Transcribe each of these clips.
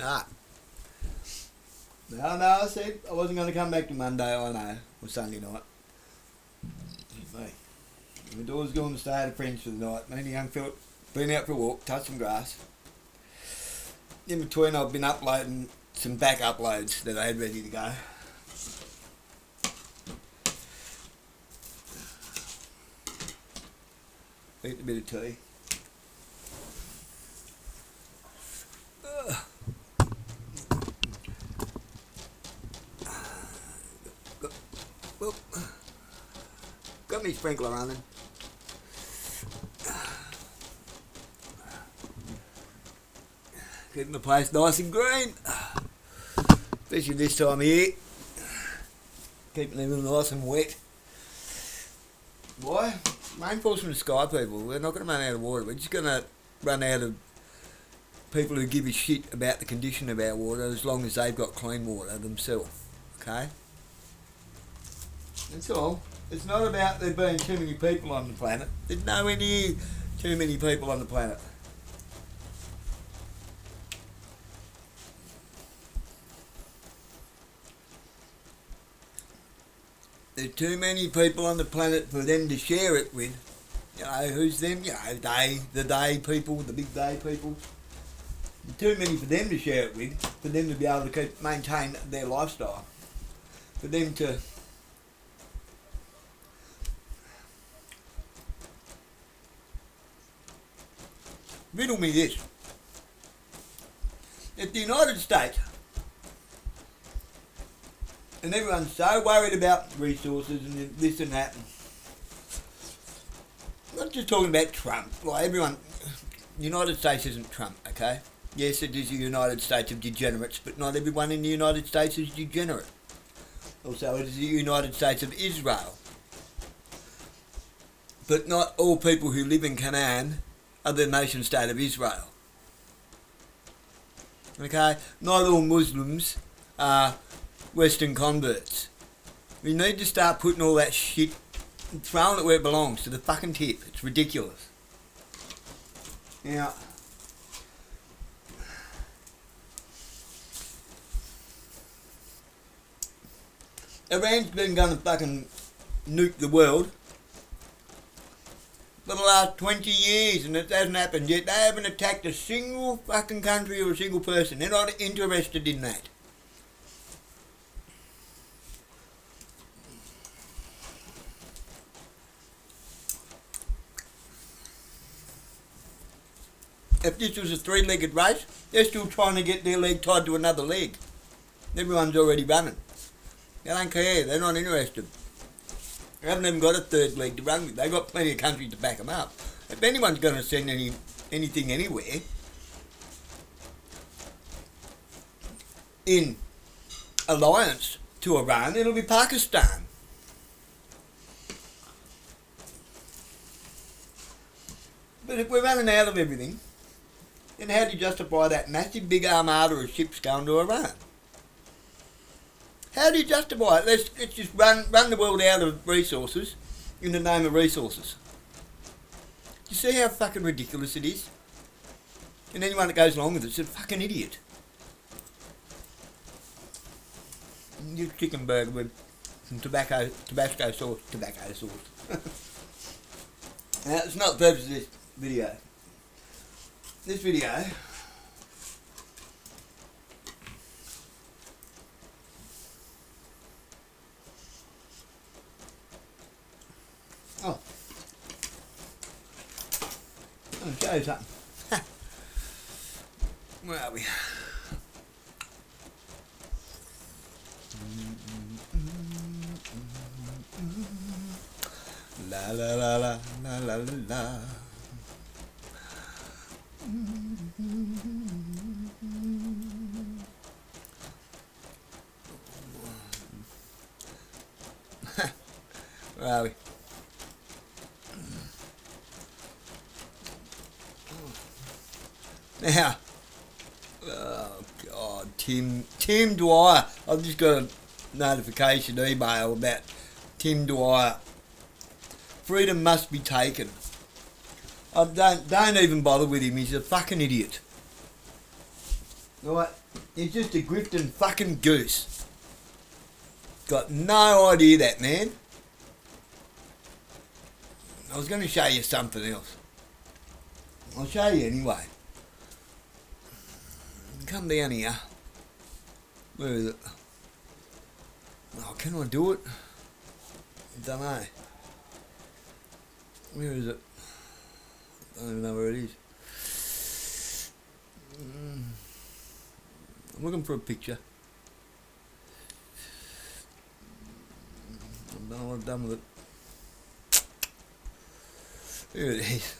Ah. No, I said I wasn't going to come back to Monday, I know, or Sunday night. Mate, my daughter's going to stay at a friend's for the night. Me and the young fella been out for a walk, touched some grass. In between, I've been uploading some back uploads that I had ready to go. Eat a bit of tea. Got me sprinkler running. Keeping the place nice and green. Especially this time of year. Keeping them nice and wet. Why? Rainfall's from the sky, people. We're not going to run out of water. We're just going to run out of people who give a shit about the condition of our water as long as they've got clean water themselves. Okay? That's all. It's not about there being too many people on the planet. There's nowhere near too many people on the planet. There's too many people on the planet for them to share it with. You know, who's them? You know, the day people, the big day people. There's too many for them to share it with, for them to be able to maintain their lifestyle. For them to... Riddle me this. If the United States, and everyone's so worried about resources and this and that, I'm not just talking about Trump, like everyone, the United States isn't Trump, okay? Yes, it is the United States of degenerates, but not everyone in the United States is degenerate. Also, it is the United States of Israel. But not all people who live in Canaan are the nation state of Israel. Okay? Not all Muslims are Western converts. We need to start putting all that shit and throwing it where it belongs, to the fucking tip. It's ridiculous. Now, Iran's been going to fucking nuke the world for the last 20 years and it hasn't happened yet. They haven't attacked a single fucking country or a single person. They're not interested in that. If this was a three-legged race, they're still trying to get their leg tied to another leg. Everyone's already running. They don't care. They're not interested. They haven't even got a third leg to run with. They've got plenty of countries to back them up. If anyone's going to send anything anywhere in alliance to Iran, it'll be Pakistan. But if we're running out of everything, then how do you justify that massive big armada of ships going to Iran? How do you justify it? Let's just run the world out of resources in the name of resources. You see how fucking ridiculous it is? And anyone that goes along with it's a fucking idiot. You chicken burger with some Tabasco sauce. Now, it's not the purpose of this video. This video I'll show you something. Where are we? La la la la la la la la. Where are we? Now, oh God, Tim Dwyer. I've just got a notification email about Tim Dwyer. Freedom must be taken. Don't even bother with him. He's a fucking idiot. Right, He's just a grifting fucking goose. Got no idea that man. I was going to show you something else. I'll show you anyway. Come down here. Where is it? Oh, can I do it? I don't know. Where is it? I don't even know where it is. I'm looking for a picture. I don't know what I've done with it. Here it is.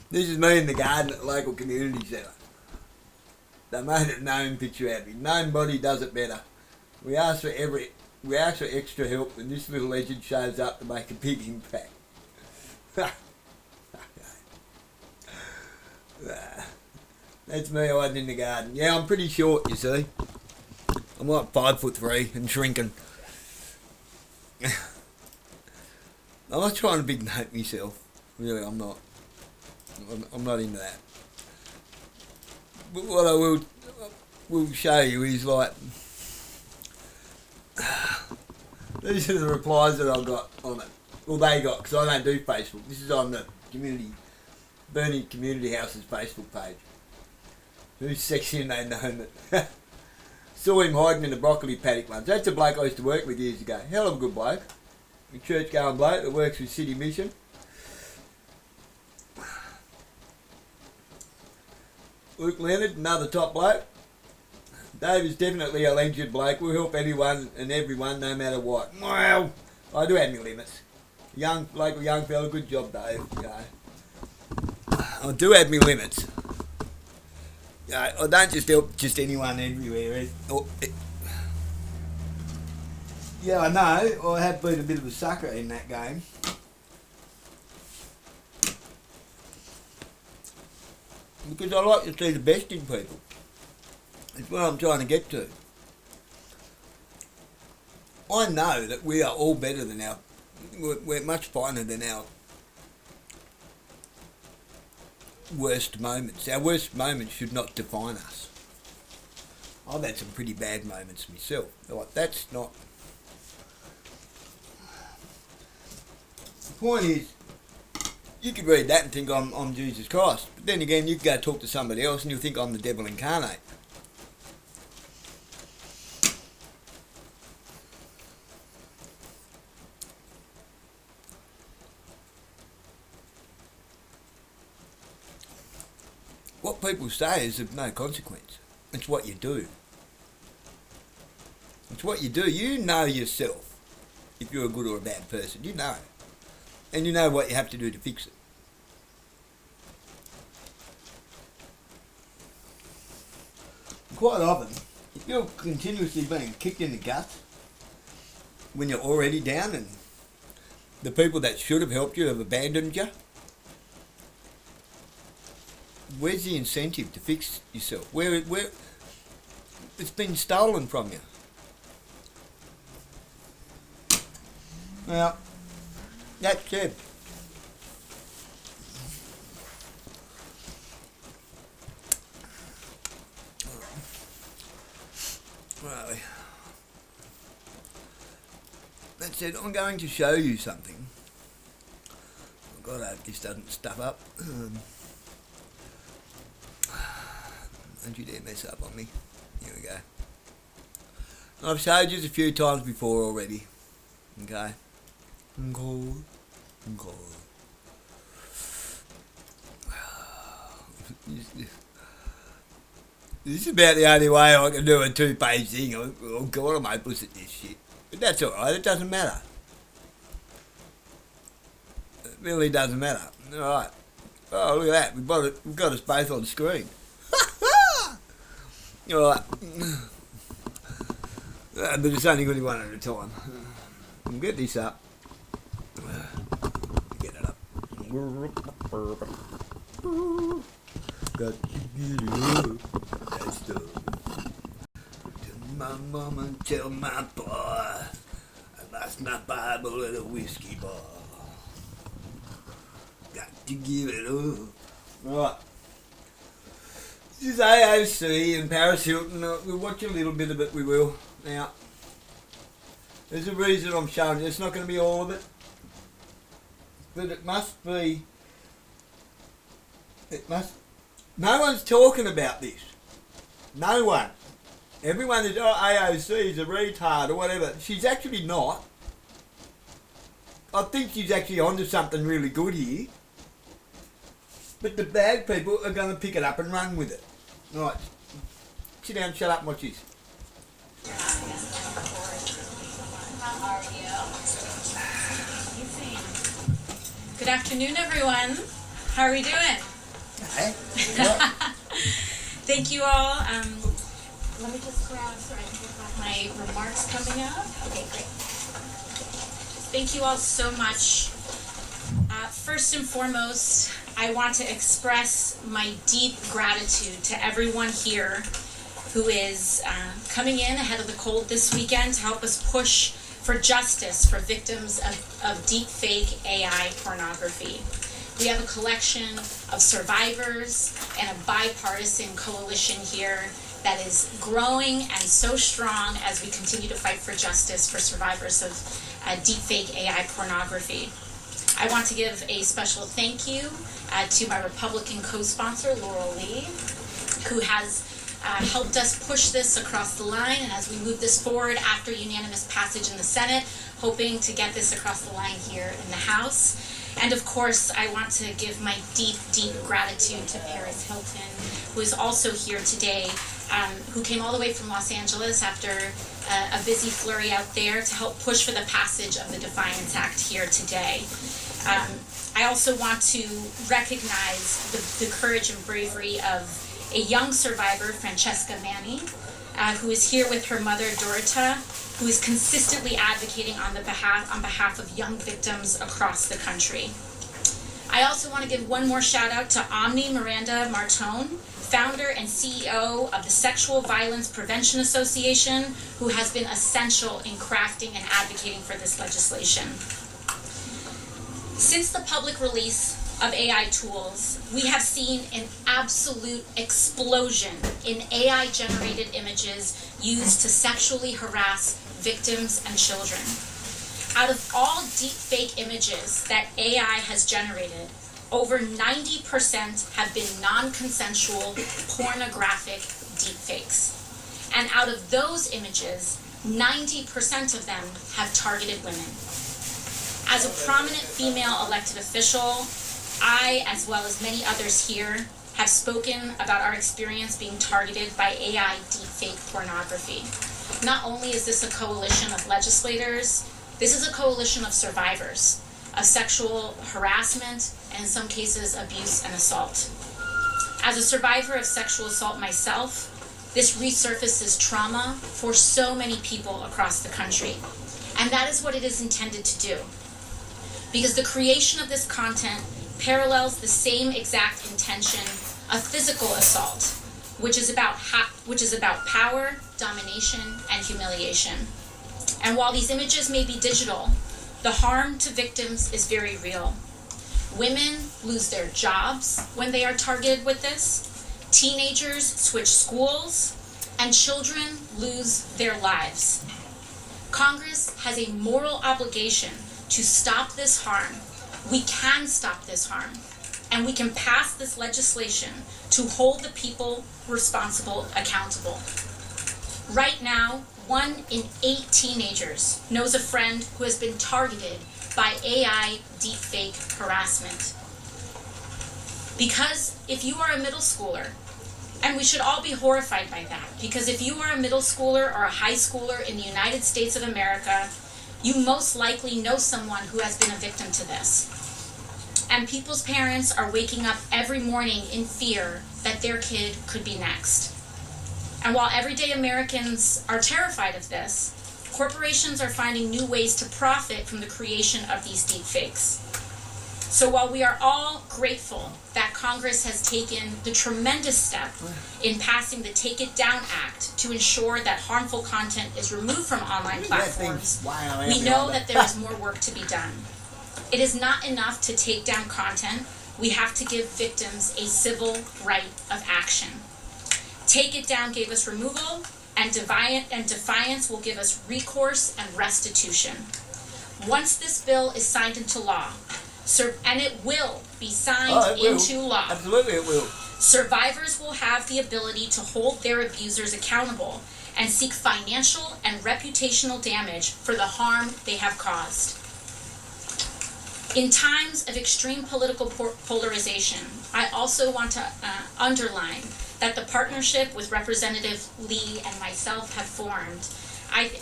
This is me in the garden at the local community centre. They made a gnome picture out of me. Nobody does it better. We ask for extra help, and this little legend shows up to make a big impact. That's me hiding in the garden. Yeah, I'm pretty short, you see. I'm like 5'3" and shrinking. I'm not trying to big note myself. Really, I'm not. I'm not into that. But what I will show you is like, these are the replies that I got on it. Well, they got, because I don't do Facebook. This is on the Burnie Community House's Facebook page. Whose section they known it. Saw him hiding in the broccoli paddock once. That's a bloke I used to work with years ago. Hell of a good bloke. A church going bloke that works with City Mission. Luke Leonard, another top bloke. Dave is definitely a legend bloke. We'll help anyone and everyone, no matter what. Well, I do have my limits. Local young fella, good job, Dave. I do have my limits. I don't just help just anyone everywhere. Yeah, I know. I have been a bit of a sucker in that game. Because I like to see the best in people. That's what I'm trying to get to. I know that we are all better than we're much finer than our worst moments. Our worst moments should not define us. I've had some pretty bad moments myself. Like, that's not... The point is, you could read that and think I'm Jesus Christ. But then again, you could go talk to somebody else and you'll think I'm the devil incarnate. What people say is of no consequence. It's what you do. It's what you do. You know yourself if you're a good or a bad person. You know. And you know what you have to do to fix it. Quite often, if you're continuously being kicked in the guts when you're already down and the people that should have helped you have abandoned you, where's the incentive to fix yourself? Where it's been stolen from you. Now, that said, right, that said, I'm going to show you something. Oh God, I hope this doesn't stuff up. Don't you dare mess up on me. Here we go. I've showed you this a few times before already. Okay. This is about the only way I can do a two-page thing. Oh God, I'm hopeless at this shit. But that's alright, it doesn't matter. It really doesn't matter. Alright. Oh, look at that. We've got us both on the screen. Alright. But it's only going to be one at a time. We'll get this up. Get it up. Got to get it up. That's the... my mum and tell my boy I lost my Bible at a whiskey bar. Got to give it up. Right. This is AOC and Paris Hilton. We'll watch a little bit of it, we will. Now, there's a reason I'm showing you. It's not going to be all of it. But it must be... No one's talking about this. No one. Everyone is, oh, AOC is a retard or whatever. She's actually not. I think she's actually onto something really good here. But the bad people are going to pick it up and run with it. Right. Sit down, shut up and watch this. How are you? Good afternoon, everyone. How are we doing? Hey. Thank you all. Let me just grab so I can get my remarks coming up. Okay, great. Thank you all so much. First and foremost, I want to express my deep gratitude to everyone here who is coming in ahead of the cold this weekend to help us push for justice for victims of deepfake AI pornography. We have a collection of survivors and a bipartisan coalition here that is growing and so strong as we continue to fight for justice for survivors of deepfake AI pornography. I want to give a special thank you to my Republican co-sponsor, Laurel Lee, who has helped us push this across the line, and as we move this forward after unanimous passage in the Senate, hoping to get this across the line here in the House. And of course, I want to give my deep, deep gratitude to Paris Hilton, who is also here today, who came all the way from Los Angeles after a busy flurry out there to help push for the passage of the Defiance Act here today. I also want to recognize the courage and bravery of a young survivor, Francesca Manni, who is here with her mother, Dorota, who is consistently advocating on behalf of young victims across the country. I also want to give one more shout out to Omni Miranda Martone, founder and CEO of the Sexual Violence Prevention Association, who has been essential in crafting and advocating for this legislation. Since the public release of AI tools, we have seen an absolute explosion in AI-generated images used to sexually harass victims and children. Out of all deepfake images that AI has generated, over 90% have been non-consensual pornographic deepfakes. And out of those images, 90% of them have targeted women. As a prominent female elected official, I, as well as many others here, have spoken about our experience being targeted by AI deepfake pornography. Not only is this a coalition of legislators, this is a coalition of survivors of sexual harassment and in some cases abuse and assault. As a survivor of sexual assault myself, this resurfaces trauma for so many people across the country. And that is what it is intended to do. Because the creation of this content parallels the same exact intention of physical assault, which is about power, domination, and humiliation. And while these images may be digital, the harm to victims is very real. Women lose their jobs when they are targeted with this, teenagers switch schools, and children lose their lives. Congress has a moral obligation to stop this harm. We can stop this harm, and we can pass this legislation to hold the people responsible accountable. Right now, 1 in 8 teenagers knows a friend who has been targeted by AI deepfake harassment. Because if you are a middle schooler, and we should all be horrified by that, because if you are a middle schooler or a high schooler in the United States of America, you most likely know someone who has been a victim to this. And people's parents are waking up every morning in fear that their kid could be next. And while everyday Americans are terrified of this, corporations are finding new ways to profit from the creation of these deepfakes. So while we are all grateful that Congress has taken the tremendous step in passing the Take It Down Act to ensure that harmful content is removed from online platforms, we know that there is more work to be done. It is not enough to take down content. We have to give victims a civil right of action. Take It Down gave us removal, and defiance will give us recourse and restitution. Once this bill is signed into law, and it will be signed into law. Absolutely it will. Survivors will have the ability to hold their abusers accountable and seek financial and reputational damage for the harm they have caused. In times of extreme political polarization, I also want to underline that the partnership with Representative Lee and myself have formed,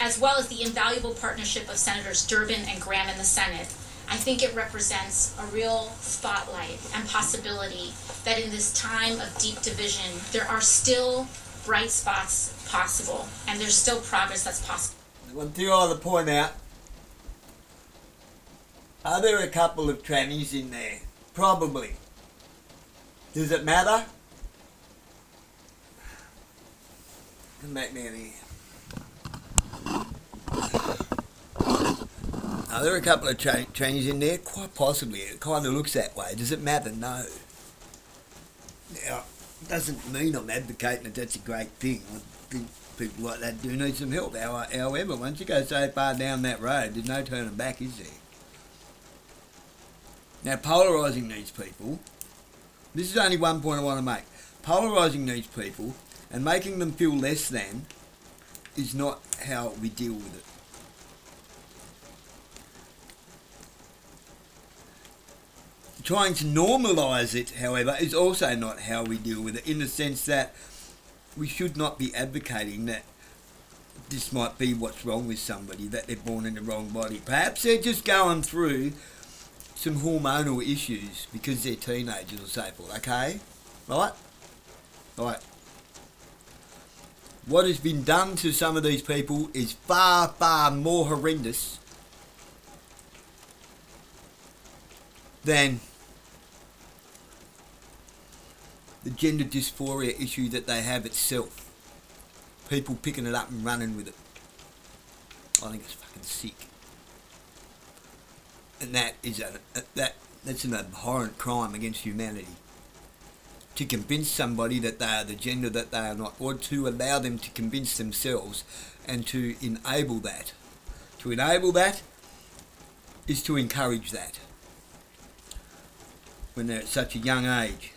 as well as the invaluable partnership of Senators Durbin and Graham in the Senate, I think it represents a real spotlight and possibility that in this time of deep division, there are still bright spots possible, and there's still progress that's possible. One thing I want to point out, are there a couple of trannies in there? Probably. Does it matter? Come back down here. Are there a couple of trannies in there? Quite possibly. It kind of looks that way. Does it matter? No. Now, it doesn't mean I'm advocating that that's a great thing. I think people like that do need some help. However, once you go so far down that road, there's no turning back, is there? Now, polarising these people, this is only one point I want to make. Polarising these people and making them feel less than is not how we deal with it. Trying to normalise it, however, is also not how we deal with it, in the sense that we should not be advocating that this might be what's wrong with somebody, that they're born in the wrong body. Perhaps they're just going through some hormonal issues because they're teenagers or so forth, okay? Right? Right. What has been done to some of these people is far, far more horrendous than the gender dysphoria issue that they have itself. People picking it up and running with it. I think it's fucking sick. And that is that's an abhorrent crime against humanity. To convince somebody that they are the gender that they are not, or to allow them to convince themselves and to enable that. To enable that is to encourage that when they're at such a young age.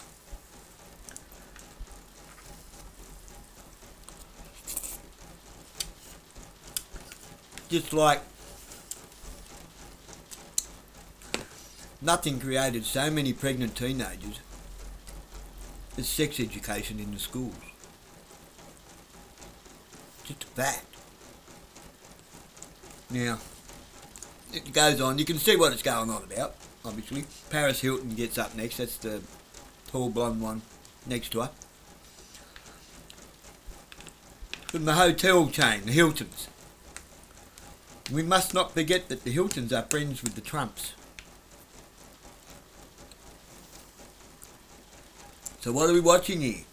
Just like nothing created so many pregnant teenagers as sex education in the schools. Just a fact. Now, it goes on. You can see what it's going on about, obviously. Paris Hilton gets up next. That's the tall blonde one next to her. From the hotel chain, the Hiltons. We must not forget that the Hiltons are friends with the Trumps. So what are we watching here?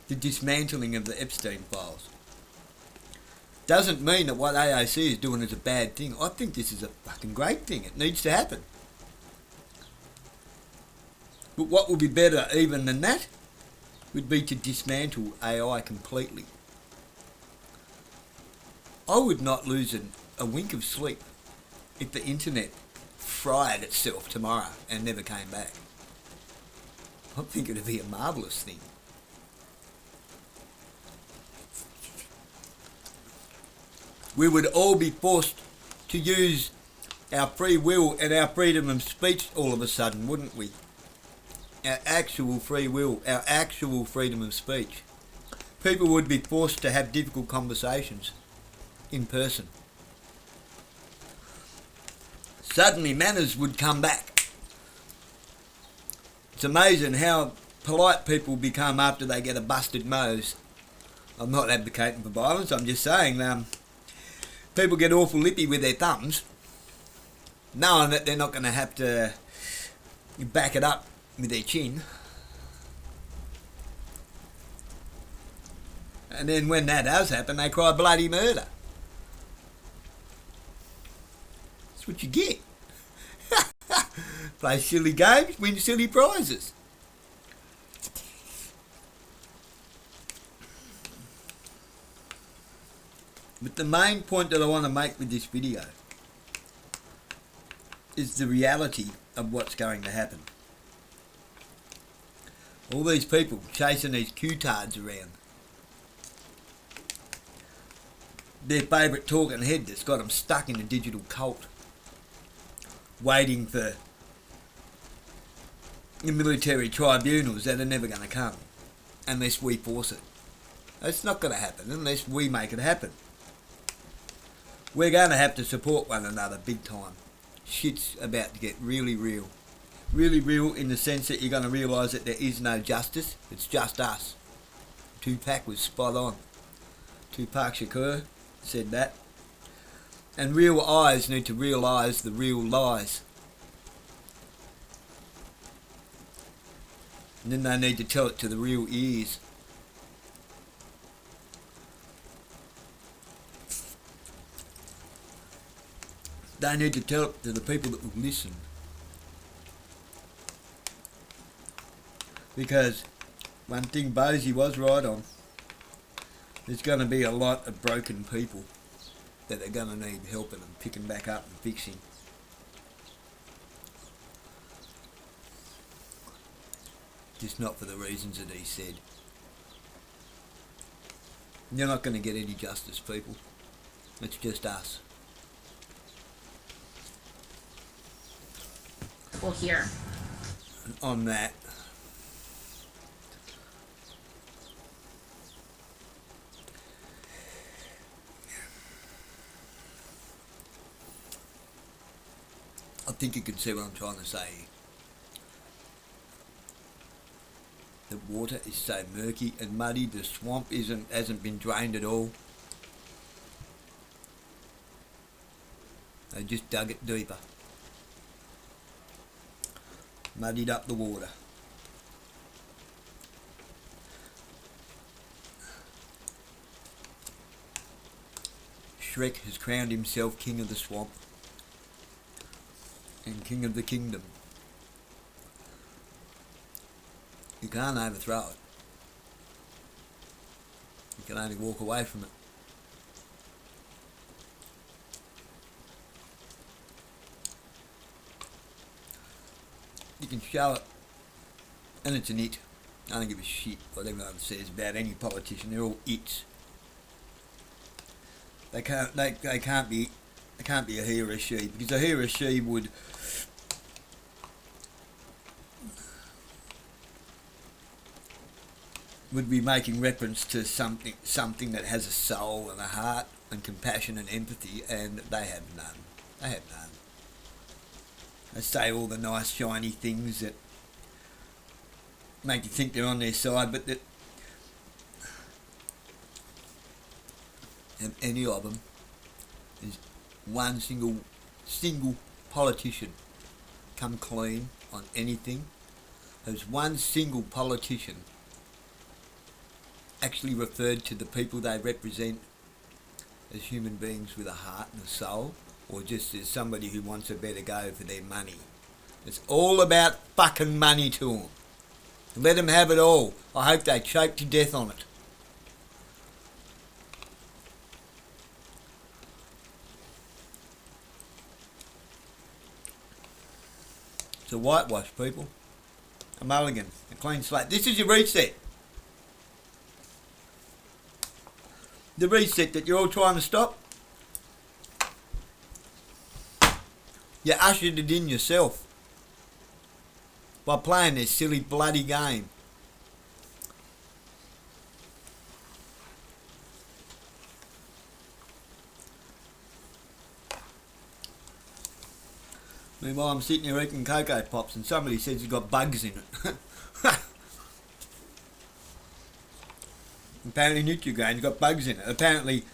The dismantling of the Epstein files. Doesn't mean that what AOC is doing is a bad thing. I think this is a fucking great thing. It needs to happen. But what would be better even than that would be to dismantle AI completely. I would not lose a wink of sleep if the internet fried itself tomorrow and never came back. I think it would be a marvellous thing. We would all be forced to use our free will and our freedom of speech all of a sudden, wouldn't we? Our actual free will, our actual freedom of speech. People would be forced to have difficult conversations in person. Suddenly manners would come back. It's amazing how polite people become after they get a busted nose. I'm not advocating for violence, I'm just saying people get awful lippy with their thumbs knowing that they're not going to have to back it up with their chin. And then when that does happen, they cry bloody murder. That's what you get. Play silly games, win silly prizes. But the main point that I want to make with this video is the reality of what's going to happen. All these people chasing these Q-tards around. Their favourite talking head that's got them stuck in a digital cult, waiting for the military tribunals that are never going to come unless we force it. It's not going to happen unless we make it happen. We're going to have to support one another big time. Shit's about to get really real. Really real in the sense that you're going to realise that there is no justice, it's just us. Tupac was spot on. Tupac Shakur said that. And real eyes need to realise the real lies. And then they need to tell it to the real ears. They need to tell it to the people that will listen. Because one thing Bosie was right on, there's going to be a lot of broken people that are going to need helping and picking back up and fixing. Just not for the reasons that he said. You're not going to get any justice, people. It's just us. We'll hear. And on that, I think you can see what I'm trying to say. The water is so murky and muddy, the swamp hasn't been drained at all. They just dug it deeper. Muddied up the water. Shrek has crowned himself king of the swamp and king of the kingdom. You can't overthrow it. You can only walk away from it. You can show it, and it's an it. I don't give a shit what everyone says about any politician. They're all its. They can't be a he or a she, because a he or a she would be making reference to something that has a soul and a heart and compassion and empathy, and they have none. They have none. They say all the nice shiny things that make you think they're on their side, but that any of them is one single politician come clean on anything. There's one single politician actually referred to the people they represent as human beings with a heart and a soul, or just as somebody who wants a better go for their money. It's all about fucking money to them. Let them have it all. I hope they choke to death on it. It's a whitewash, people. A mulligan. A clean slate. This is your reset. The reset that you're all trying to stop. You ushered it in yourself by playing this silly bloody game. Meanwhile, I'm sitting here eating Cocoa Pops and somebody says it's got bugs in it. Apparently Nutrigrain's got bugs in it. Apparently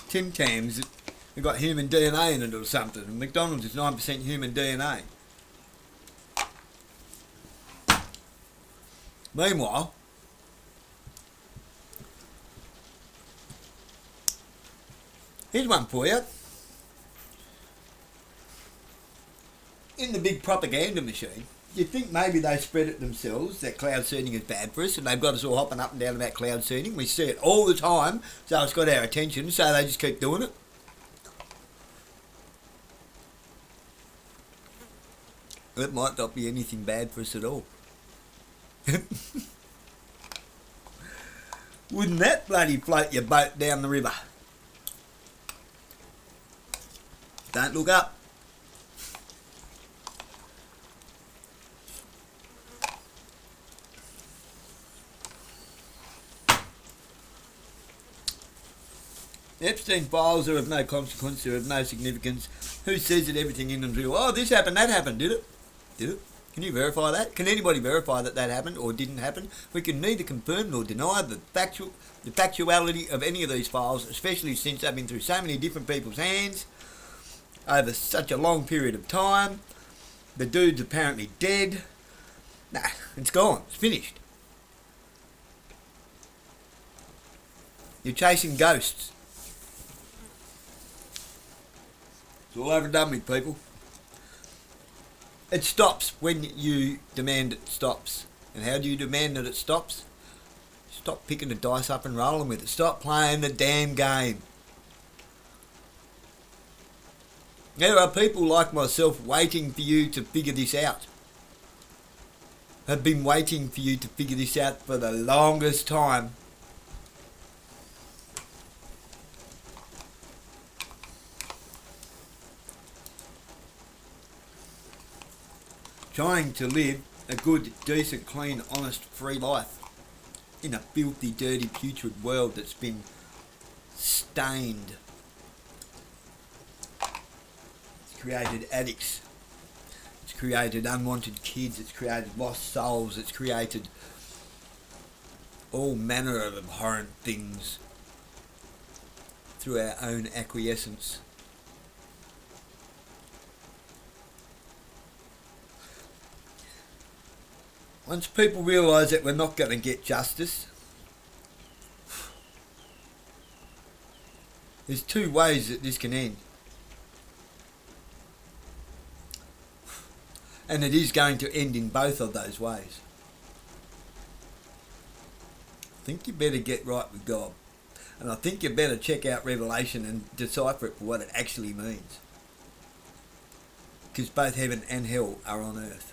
Tim Tams They've got human DNA in it or something. And McDonald's is 9% human DNA. Meanwhile, here's one for you. In the big propaganda machine, you think maybe they spread it themselves, that cloud seeding is bad for us, and they've got us all hopping up and down about cloud seeding. We see it all the time, so it's got our attention, so they just keep doing it. It might not be anything bad for us at all. Wouldn't that bloody float your boat down the river? Don't look up. Epstein files are of no consequence, they're of no significance. Who says that everything in them's real? Oh, this happened, that happened, did it? Did it? Can you verify that? Can anybody verify that that happened or didn't happen? We can neither confirm nor deny the factuality of any of these files, especially since they've been through so many different people's hands over such a long period of time. The dude's apparently dead. Nah, it's gone. It's finished. You're chasing ghosts. It's all over and done with, people. It stops when you demand it stops. And how do you demand that it stops? Stop picking the dice up and rolling with it. Stop playing the damn game. There are people like myself waiting for you to figure this out. Have been waiting for you to figure this out for the longest time. Trying to live a good, decent, clean, honest, free life in a filthy, dirty, putrid world that's been stained. It's created addicts. It's created unwanted kids. It's created lost souls. It's created all manner of abhorrent things through our own acquiescence. Once people realise that we're not going to get justice, there's two ways that this can end. And it is going to end in both of those ways. I think you better get right with God. And I think you better check out Revelation and decipher it for what it actually means. Because both heaven and hell are on earth.